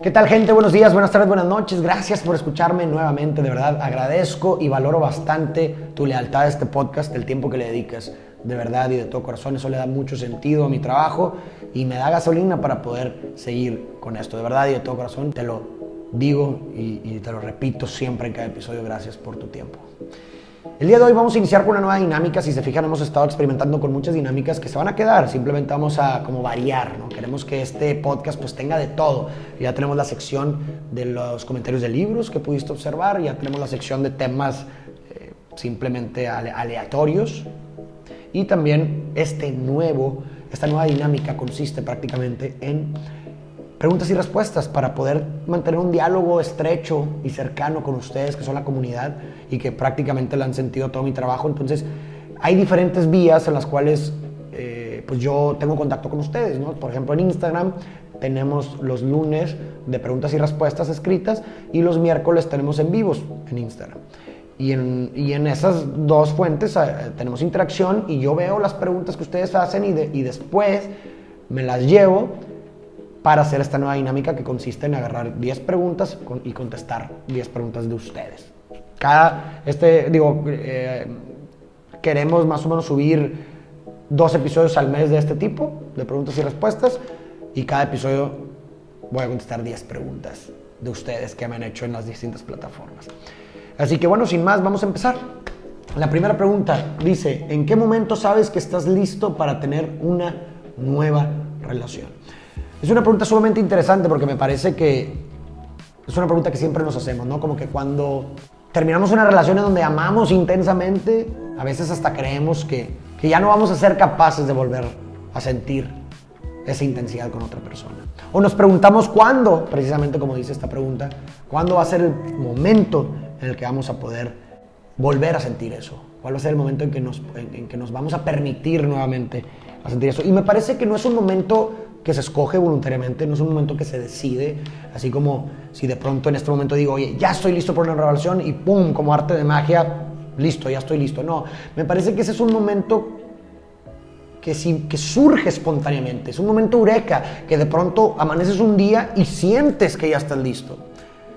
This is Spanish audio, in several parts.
¿Qué tal, gente? Buenos días, buenas tardes, buenas noches. Gracias por escucharme nuevamente. De verdad, agradezco y valoro bastante tu lealtad a este podcast, el tiempo que le dedicas. De verdad y de todo corazón, eso le da mucho sentido a mi trabajo y me da gasolina para poder seguir con esto. De verdad y de todo corazón, te lo digo y te lo repito siempre en cada episodio. Gracias por tu tiempo. El día de hoy vamos a iniciar con una nueva dinámica. Si se fijan, hemos estado experimentando con muchas dinámicas que se van a quedar. Simplemente vamos a como variar, ¿no? Queremos que este podcast pues tenga de todo. Ya tenemos la sección de los comentarios de libros que pudiste observar. Ya tenemos la sección de temas simplemente aleatorios. Y también esta nueva dinámica consiste prácticamente en preguntas y respuestas para poder mantener un diálogo estrecho y cercano con ustedes, que son la comunidad y que prácticamente le han sentido todo mi trabajo. Entonces, hay diferentes vías en las cuales pues yo tengo contacto con ustedes, ¿no? Por ejemplo, en Instagram tenemos los lunes de preguntas y respuestas escritas y los miércoles tenemos en vivos en Instagram. Y en esas dos fuentes tenemos interacción y yo veo las preguntas que ustedes hacen y después me las llevo para hacer esta nueva dinámica que consiste en agarrar 10 preguntas y contestar 10 preguntas de ustedes. Queremos más o menos subir 2 episodios al mes de este tipo, de preguntas y respuestas, y cada episodio voy a contestar 10 preguntas de ustedes que me han hecho en las distintas plataformas. Así que bueno, sin más, vamos a empezar. La primera pregunta dice: ¿en qué momento sabes que estás listo para tener una nueva relación? Es una pregunta sumamente interesante porque me parece que es una pregunta que siempre nos hacemos, ¿no? Como que cuando terminamos una relación en donde amamos intensamente, a veces hasta creemos que ya no vamos a ser capaces de volver a sentir esa intensidad con otra persona. O nos preguntamos cuándo, precisamente como dice esta pregunta, cuándo va a ser el momento en el que vamos a poder volver a sentir eso. ¿Cuál va a ser el momento en que nos vamos a permitir nuevamente a sentir eso? Y me parece que no es un momento que se escoge voluntariamente, no es un momento que se decide, así como si de pronto en este momento digo, oye, ya estoy listo para una relación y pum, como arte de magia, listo, ya estoy listo. No, me parece que ese es un momento que surge espontáneamente, es un momento eureka, que de pronto amaneces un día y sientes que ya estás listo.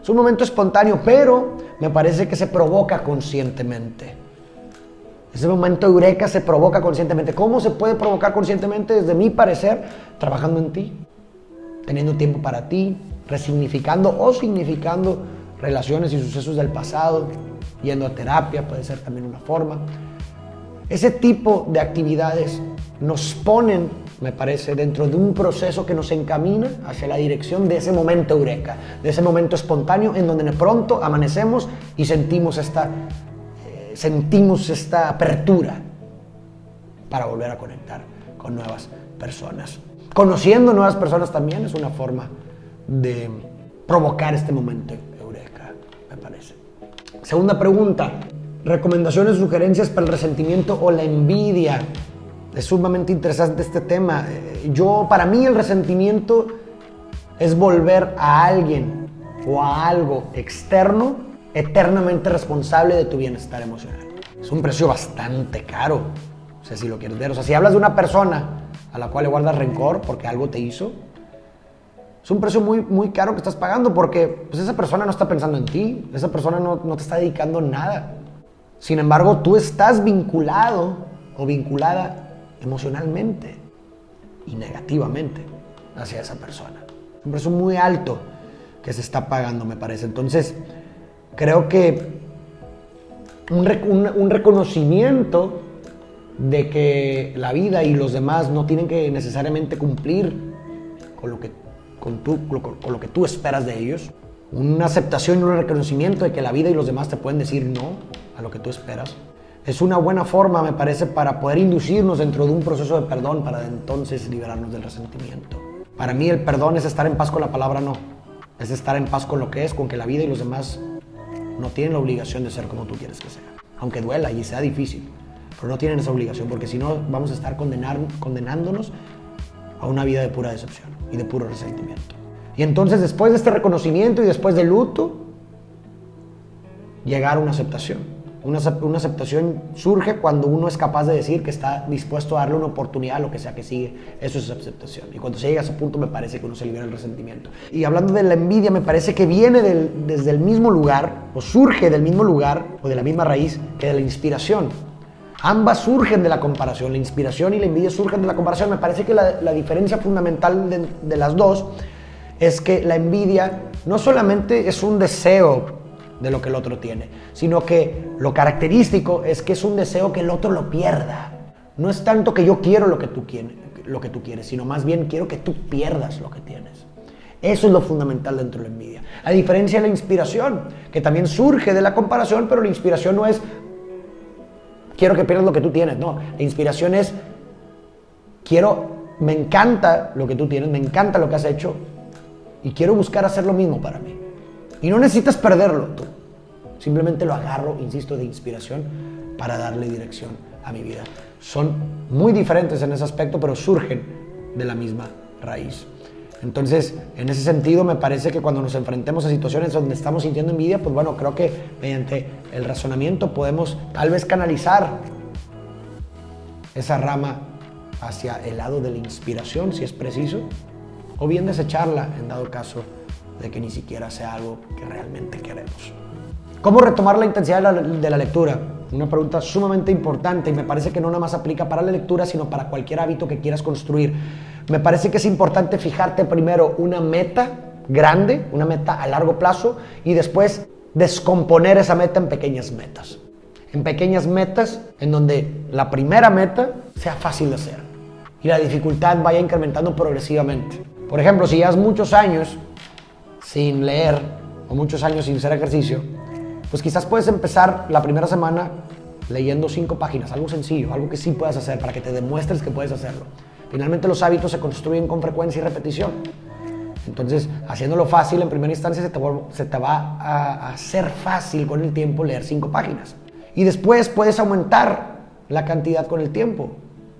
Es un momento espontáneo, pero me parece que se provoca conscientemente. Ese momento eureka se provoca conscientemente. ¿Cómo se puede provocar conscientemente? Desde mi parecer, trabajando en ti, teniendo tiempo para ti, resignificando o significando relaciones y sucesos del pasado, yendo a terapia, puede ser también una forma. Ese tipo de actividades nos ponen, me parece, dentro de un proceso que nos encamina hacia la dirección de ese momento eureka, de ese momento espontáneo en donde de pronto amanecemos y sentimos esta apertura para volver a conectar con nuevas personas. Conociendo nuevas personas también es una forma de provocar este momento eureka, me parece. Segunda pregunta: recomendaciones, sugerencias para el resentimiento o la envidia. Es sumamente interesante este tema. Para mí el resentimiento es volver a alguien o a algo externo eternamente responsable de tu bienestar emocional. Es un precio bastante caro, o sea, si lo quieres ver. O sea, si hablas de una persona a la cual le guardas rencor porque algo te hizo, es un precio muy, muy caro que estás pagando porque pues, esa persona no está pensando en ti, esa persona no te está dedicando nada. Sin embargo, tú estás vinculado o vinculada emocionalmente y negativamente hacia esa persona. Es un precio muy alto que se está pagando, me parece. Entonces, creo que un reconocimiento de que la vida y los demás no tienen que necesariamente cumplir con lo que tú esperas de ellos. Una aceptación y un reconocimiento de que la vida y los demás te pueden decir no a lo que tú esperas. Es una buena forma, me parece, para poder inducirnos dentro de un proceso de perdón para entonces liberarnos del resentimiento. Para mí el perdón es estar en paz con la palabra no. Es estar en paz con lo que es, con que la vida y los demás no tienen la obligación de ser como tú quieres que sea. Aunque duela y sea difícil, pero no tienen esa obligación, porque si no vamos a estar condenándonos a una vida de pura decepción y de puro resentimiento. Y entonces después de este reconocimiento y después del luto, llegar a una aceptación Una aceptación surge cuando uno es capaz de decir que está dispuesto a darle una oportunidad a lo que sea que sigue. Eso es aceptación. Y cuando se llega a ese punto me parece que uno se libera del resentimiento. Y hablando de la envidia, me parece que viene desde el mismo lugar, o surge del mismo lugar, o de la misma raíz que de la inspiración. Ambas surgen de la comparación. La inspiración y la envidia surgen de la comparación. Me parece que la diferencia fundamental de las dos es que la envidia no solamente es un deseo de lo que el otro tiene, sino que lo característico es que es un deseo que el otro lo pierda. No es tanto que yo quiero lo que tú quieres, sino más bien quiero que tú pierdas lo que tienes. Eso es lo fundamental dentro de la envidia. A diferencia de la inspiración, que también surge de la comparación, pero la inspiración no es quiero que pierdas lo que tú tienes, no. La inspiración es me encanta lo que tú tienes, me encanta lo que has hecho y quiero buscar hacer lo mismo para mí. Y no necesitas perderlo tú. Simplemente lo agarro, insisto, de inspiración para darle dirección a mi vida. Son muy diferentes en ese aspecto, pero surgen de la misma raíz. Entonces, en ese sentido, me parece que cuando nos enfrentemos a situaciones donde estamos sintiendo envidia, pues bueno, creo que mediante el razonamiento podemos tal vez canalizar esa rama hacia el lado de la inspiración, si es preciso, o bien desecharla en dado caso de que ni siquiera sea algo que realmente queremos. ¿Cómo retomar la intensidad de la lectura? Una pregunta sumamente importante y me parece que no nada más aplica para la lectura, sino para cualquier hábito que quieras construir. Me parece que es importante fijarte primero una meta grande, una meta a largo plazo, y después descomponer esa meta en pequeñas metas. En pequeñas metas en donde la primera meta sea fácil de hacer y la dificultad vaya incrementando progresivamente. Por ejemplo, si llevas muchos años sin leer o muchos años sin hacer ejercicio, pues quizás puedes empezar la primera semana leyendo 5 páginas, algo sencillo, algo que sí puedas hacer para que te demuestres que puedes hacerlo. Finalmente los hábitos se construyen con frecuencia y repetición. Entonces, haciéndolo fácil en primera instancia se te va a hacer fácil con el tiempo leer 5 páginas. Y después puedes aumentar la cantidad con el tiempo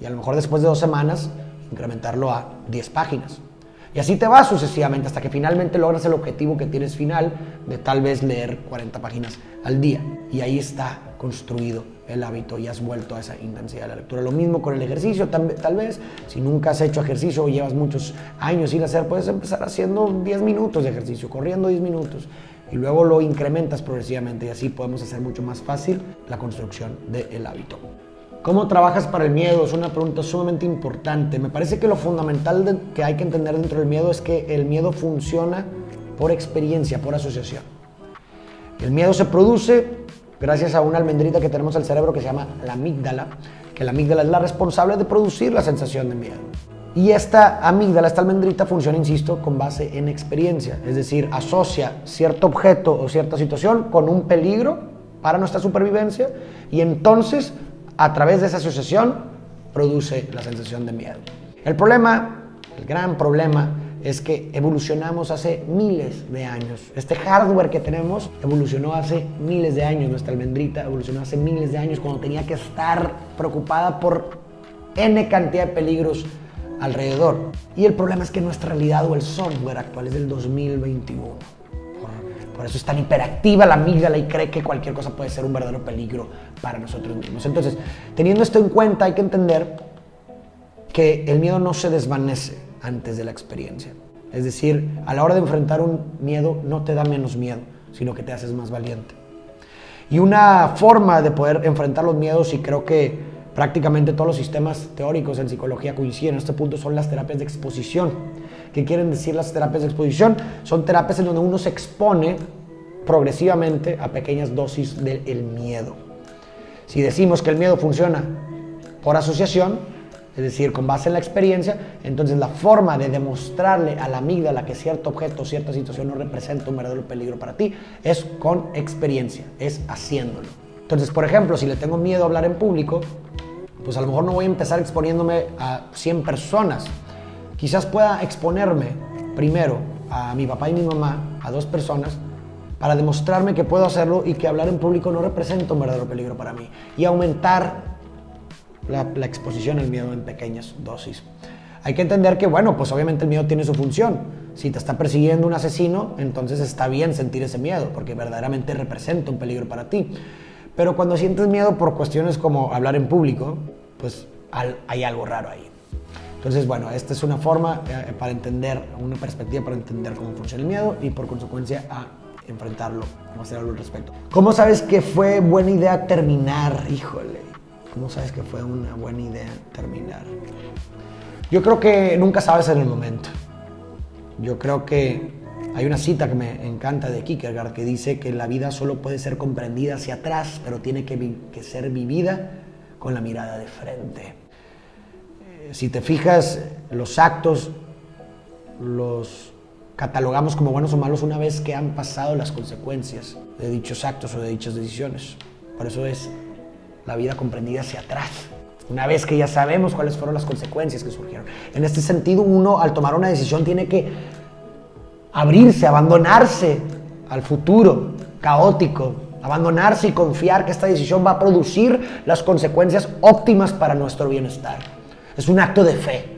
y a lo mejor después de 2 semanas incrementarlo a 10 páginas. Y así te vas sucesivamente hasta que finalmente logras el objetivo que tienes final de tal vez leer 40 páginas al día. Y ahí está construido el hábito y has vuelto a esa intensidad de la lectura. Lo mismo con el ejercicio, tal vez si nunca has hecho ejercicio o llevas muchos años sin hacer, puedes empezar haciendo 10 minutos de ejercicio, corriendo 10 minutos y luego lo incrementas progresivamente y así podemos hacer mucho más fácil la construcción del hábito. ¿Cómo trabajas para el miedo? Es una pregunta sumamente importante. Me parece que lo fundamental que hay que entender dentro del miedo es que el miedo funciona por experiencia, por asociación. El miedo se produce gracias a una almendrita que tenemos en el cerebro que se llama la amígdala, que la amígdala es la responsable de producir la sensación de miedo. Y esta amígdala, esta almendrita, funciona, insisto, con base en experiencia. Es decir, asocia cierto objeto o cierta situación con un peligro para nuestra supervivencia y entonces a través de esa asociación produce la sensación de miedo. El gran problema es que evolucionamos hace miles de años. Este hardware que tenemos evolucionó hace miles de años. Nuestra almendrita evolucionó hace miles de años cuando tenía que estar preocupada por N cantidad de peligros alrededor. Y el problema es que nuestra realidad o el software actual es del 2021. Por eso es tan hiperactiva la amígdala y cree que cualquier cosa puede ser un verdadero peligro para nosotros mismos. Entonces, teniendo esto en cuenta, hay que entender que el miedo no se desvanece antes de la experiencia. Es decir, a la hora de enfrentar un miedo no te da menos miedo, sino que te haces más valiente. Y una forma de poder enfrentar los miedos, y creo que prácticamente todos los sistemas teóricos en psicología coinciden en este punto, son las terapias de exposición. ¿Qué quieren decir las terapias de exposición? Son terapias en donde uno se expone progresivamente a pequeñas dosis del miedo. Si decimos que el miedo funciona por asociación, es decir, con base en la experiencia, entonces la forma de demostrarle a la amígdala que cierto objeto, cierta situación no representa un verdadero peligro para ti, es con experiencia, es haciéndolo. Entonces, por ejemplo, si le tengo miedo a hablar en público, pues a lo mejor no voy a empezar exponiéndome a 100 personas. Quizás pueda exponerme primero a mi papá y mi mamá, a 2 personas, para demostrarme que puedo hacerlo y que hablar en público no representa un verdadero peligro para mí. Y aumentar la exposición al miedo en pequeñas dosis. Hay que entender que, bueno, pues obviamente el miedo tiene su función. Si te está persiguiendo un asesino, entonces está bien sentir ese miedo, porque verdaderamente representa un peligro para ti. Pero cuando sientes miedo por cuestiones como hablar en público, pues hay algo raro ahí. Entonces, bueno, esta es una forma para entender, una perspectiva para entender cómo funciona el miedo y por consecuencia a enfrentarlo, no hacer algo al respecto. ¿Cómo sabes que fue buena idea terminar? Híjole, ¿cómo sabes que fue una buena idea terminar? Yo creo que nunca sabes en el momento. Yo creo que hay una cita que me encanta de Kierkegaard que dice que la vida solo puede ser comprendida hacia atrás, pero tiene que ser vivida con la mirada de frente. Si te fijas, los actos los catalogamos como buenos o malos una vez que han pasado las consecuencias de dichos actos o de dichas decisiones. Por eso es la vida comprendida hacia atrás, una vez que ya sabemos cuáles fueron las consecuencias que surgieron. En este sentido, uno al tomar una decisión tiene que abrirse, abandonarse al futuro caótico, abandonarse y confiar que esta decisión va a producir las consecuencias óptimas para nuestro bienestar. Es un acto de fe,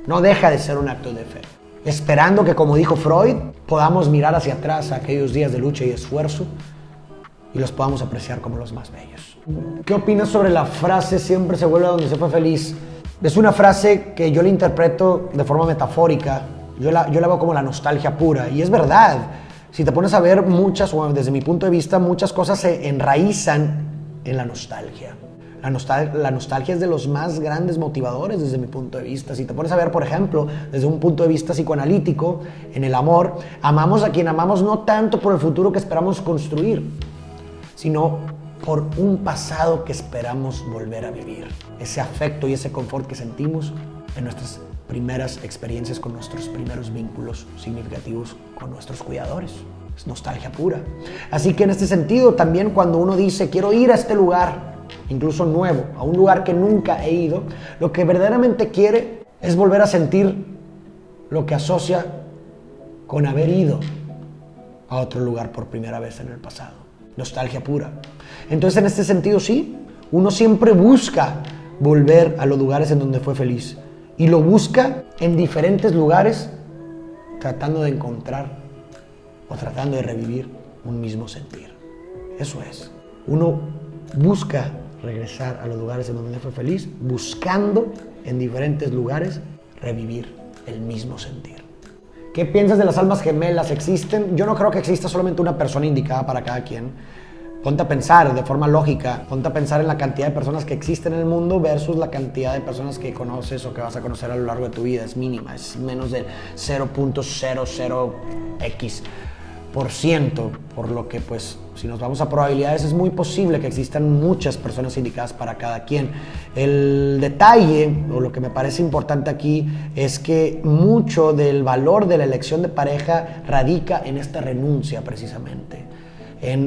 no deja de ser un acto de fe. Esperando que, como dijo Freud, podamos mirar hacia atrás a aquellos días de lucha y esfuerzo y los podamos apreciar como los más bellos. ¿Qué opinas sobre la frase siempre se vuelve a donde se fue feliz? Es una frase que yo la interpreto de forma metafórica, yo la veo como la nostalgia pura, y es verdad. Si te pones a ver o desde mi punto de vista, muchas cosas se enraizan en la nostalgia. La nostalgia es de los más grandes motivadores desde mi punto de vista. Si te pones a ver, por ejemplo, desde un punto de vista psicoanalítico, en el amor, amamos a quien amamos no tanto por el futuro que esperamos construir, sino por un pasado que esperamos volver a vivir. Ese afecto y ese confort que sentimos en nuestras primeras experiencias con nuestros primeros vínculos significativos con nuestros cuidadores. Es nostalgia pura. Así que en este sentido, también cuando uno dice, quiero ir a este lugar, incluso nuevo, a un lugar que nunca he ido, lo que verdaderamente quiere es volver a sentir lo que asocia con haber ido a otro lugar por primera vez en el pasado. Nostalgia pura. Entonces, en este sentido, sí, uno siempre busca volver a los lugares en donde fue feliz. Y lo busca en diferentes lugares, tratando de encontrar o tratando de revivir un mismo sentir. Eso es. Uno busca regresar a los lugares en donde fue feliz, buscando en diferentes lugares revivir el mismo sentir. ¿Qué piensas de las almas gemelas? ¿Existen? Yo no creo que exista solamente una persona indicada para cada quien. Ponte a pensar de forma lógica, ponte a pensar en la cantidad de personas que existen en el mundo versus la cantidad de personas que conoces o que vas a conocer a lo largo de tu vida. Es mínima, es menos del 0.00x%, por lo que pues si nos vamos a probabilidades es muy posible que existan muchas personas indicadas para cada quien. El detalle, o lo que me parece importante aquí, es que mucho del valor de la elección de pareja radica en esta renuncia precisamente.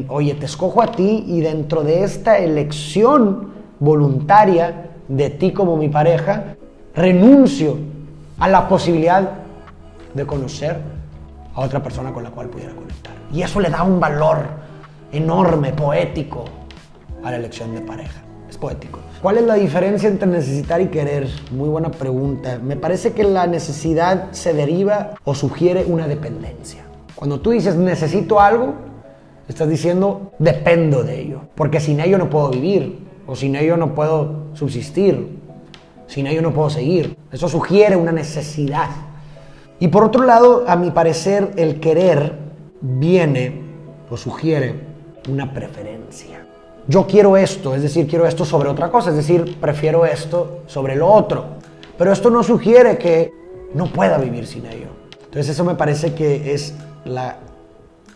Oye, te escojo a ti y dentro de esta elección voluntaria de ti como mi pareja, renuncio a la posibilidad de conocer a otra persona con la cual pudiera conectar. Y eso le da un valor enorme, poético, a la elección de pareja. Es poético. ¿Cuál es la diferencia entre necesitar y querer? Muy buena pregunta. Me parece que la necesidad se deriva o sugiere una dependencia. Cuando tú dices necesito algo, estás diciendo dependo de ello, porque sin ello no puedo vivir, o sin ello no puedo subsistir, sin ello no puedo seguir. Eso sugiere una necesidad. Y por otro lado, a mi parecer, el querer viene o sugiere una preferencia. Yo quiero esto, es decir, quiero esto sobre otra cosa, es decir, prefiero esto sobre lo otro. Pero esto no sugiere que no pueda vivir sin ello. Entonces eso me parece que es la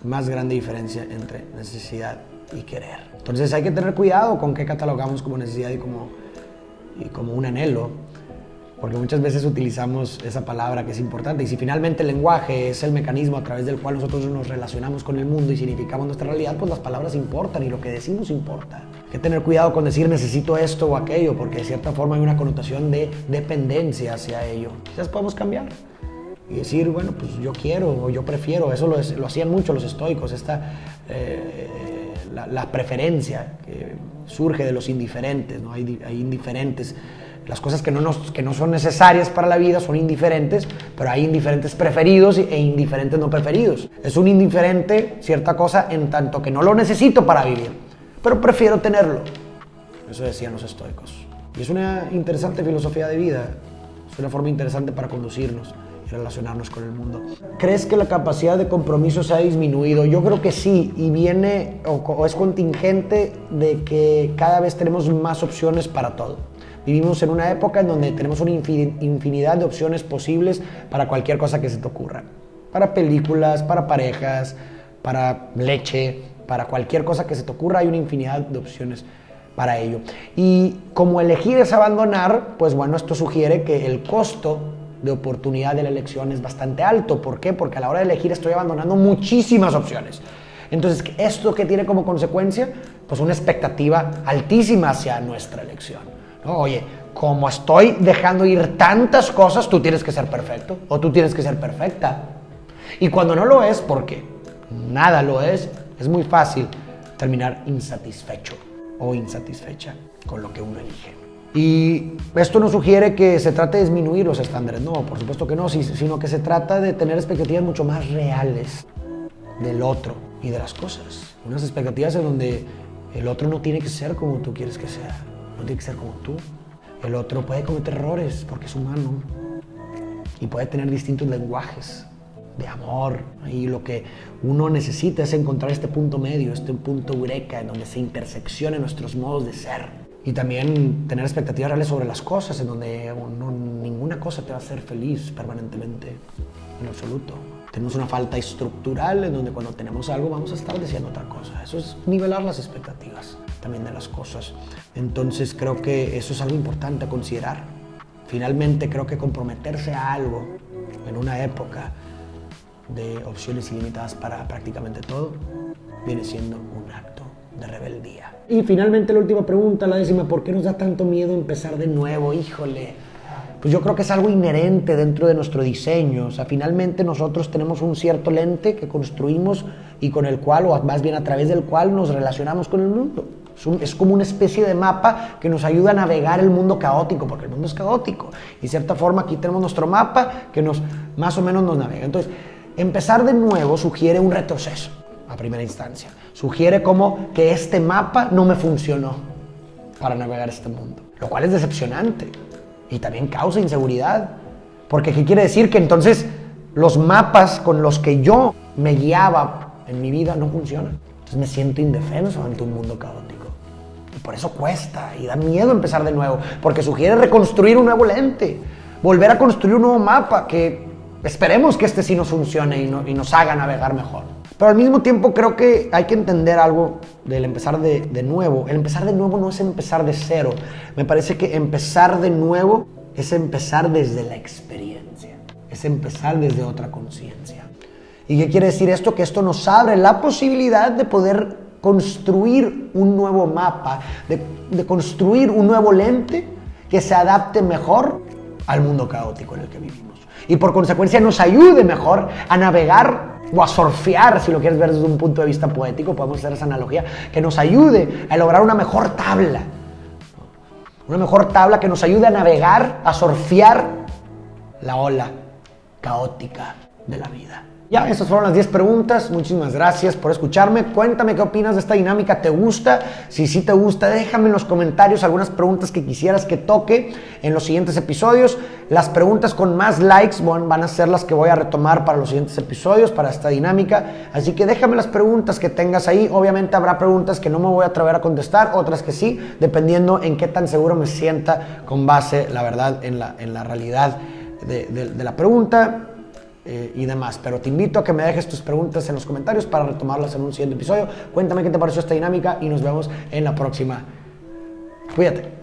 más grande diferencia entre necesidad y querer. Entonces hay que tener cuidado con qué catalogamos como necesidad y como un anhelo, porque muchas veces utilizamos esa palabra que es importante, y si finalmente el lenguaje es el mecanismo a través del cual nosotros nos relacionamos con el mundo y significamos nuestra realidad, pues las palabras importan y lo que decimos importa. Hay que tener cuidado con decir necesito esto o aquello, porque de cierta forma hay una connotación de dependencia hacia ello. Quizás podemos cambiar y decir, bueno, pues yo quiero o yo prefiero. Eso lo hacían mucho los estoicos, la preferencia que surge de los indiferentes, ¿no? Hay indiferentes. Las cosas que no son necesarias para la vida son indiferentes, pero hay indiferentes preferidos e indiferentes no preferidos. Es un indiferente cierta cosa en tanto que no lo necesito para vivir, pero prefiero tenerlo. Eso decían los estoicos. Y es una interesante filosofía de vida, es una forma interesante para conducirnos y relacionarnos con el mundo. ¿Crees que la capacidad de compromiso se ha disminuido? Yo creo que sí, y viene o es contingente de que cada vez tenemos más opciones para todo. Vivimos en una época en donde tenemos una infinidad de opciones posibles para cualquier cosa que se te ocurra. Para películas, para parejas, para leche, para cualquier cosa que se te ocurra hay una infinidad de opciones para ello. Y como elegir es abandonar, pues bueno, esto sugiere que el costo de oportunidad de la elección es bastante alto. ¿Por qué? Porque a la hora de elegir estoy abandonando muchísimas opciones. Entonces, ¿esto qué tiene como consecuencia? Pues una expectativa altísima hacia nuestra elección, ¿no? Oye, como estoy dejando ir tantas cosas, tú tienes que ser perfecto o tú tienes que ser perfecta. Y cuando no lo es, porque nada lo es muy fácil terminar insatisfecho o insatisfecha con lo que uno elige. Y esto no sugiere que se trate de disminuir los estándares, no, por supuesto que no, sino que se trata de tener expectativas mucho más reales del otro y de las cosas. Unas expectativas en donde el otro no tiene que ser como tú quieres que sea, no tiene que ser como tú. El otro puede cometer errores porque es humano y puede tener distintos lenguajes de amor, y lo que uno necesita es encontrar este punto medio, este punto eureka en donde se interseccionen nuestros modos de ser, y también tener expectativas reales sobre las cosas en donde ninguna cosa te va a hacer feliz permanentemente, en absoluto. Tenemos una falta estructural en donde cuando tenemos algo vamos a estar deseando otra cosa. Eso es nivelar las expectativas también de las cosas. Entonces creo que eso es algo importante a considerar. Finalmente creo que comprometerse a algo en una época de opciones ilimitadas para prácticamente todo viene siendo un acto de rebeldía. Y finalmente la última pregunta, la 10ª, ¿por qué nos da tanto miedo empezar de nuevo? Híjole, pues yo creo que es algo inherente dentro de nuestro diseño. O sea, finalmente nosotros tenemos un cierto lente que construimos y con el cual, o más bien a través del cual, nos relacionamos con el mundo. Es como una especie de mapa que nos ayuda a navegar el mundo caótico, porque el mundo es caótico. Y de cierta forma aquí tenemos nuestro mapa que más o menos nos navega. Entonces, empezar de nuevo sugiere un retroceso a primera instancia. Sugiere como que este mapa no me funcionó para navegar este mundo, lo cual es decepcionante y también causa inseguridad. Porque ¿qué quiere decir? Que entonces los mapas con los que yo me guiaba en mi vida no funcionan. Entonces me siento indefenso ante un mundo caótico. Y por eso cuesta y da miedo empezar de nuevo, porque sugiere reconstruir un nuevo lente, volver a construir un nuevo mapa que esperemos que este sí nos funcione y nos haga navegar mejor. Pero al mismo tiempo creo que hay que entender algo del empezar de nuevo. El empezar de nuevo no es empezar de cero. Me parece que empezar de nuevo es empezar desde la experiencia. Es empezar desde otra conciencia. ¿Y qué quiere decir esto? Que esto nos abre la posibilidad de poder construir un nuevo mapa, de construir un nuevo lente que se adapte mejor al mundo caótico en el que vivimos. Y por consecuencia nos ayude mejor a navegar o a surfear, si lo quieres ver desde un punto de vista poético, podemos hacer esa analogía, que nos ayude a lograr una mejor tabla. Una mejor tabla que nos ayude a navegar, a surfear la ola caótica de la vida. Ya, esas fueron las 10 preguntas. Muchísimas gracias por escucharme. Cuéntame qué opinas de esta dinámica. ¿Te gusta? Si sí te gusta, déjame en los comentarios algunas preguntas que quisieras que toque en los siguientes episodios. Las preguntas con más likes van a ser las que voy a retomar para los siguientes episodios, para esta dinámica. Así que déjame las preguntas que tengas ahí. Obviamente habrá preguntas que no me voy a atrever a contestar, otras que sí, dependiendo en qué tan seguro me sienta con base, la verdad, en la realidad de la pregunta. Y demás, pero te invito a que me dejes tus preguntas en los comentarios para retomarlas en un siguiente episodio. Cuéntame qué te pareció esta dinámica y nos vemos en la próxima. Cuídate.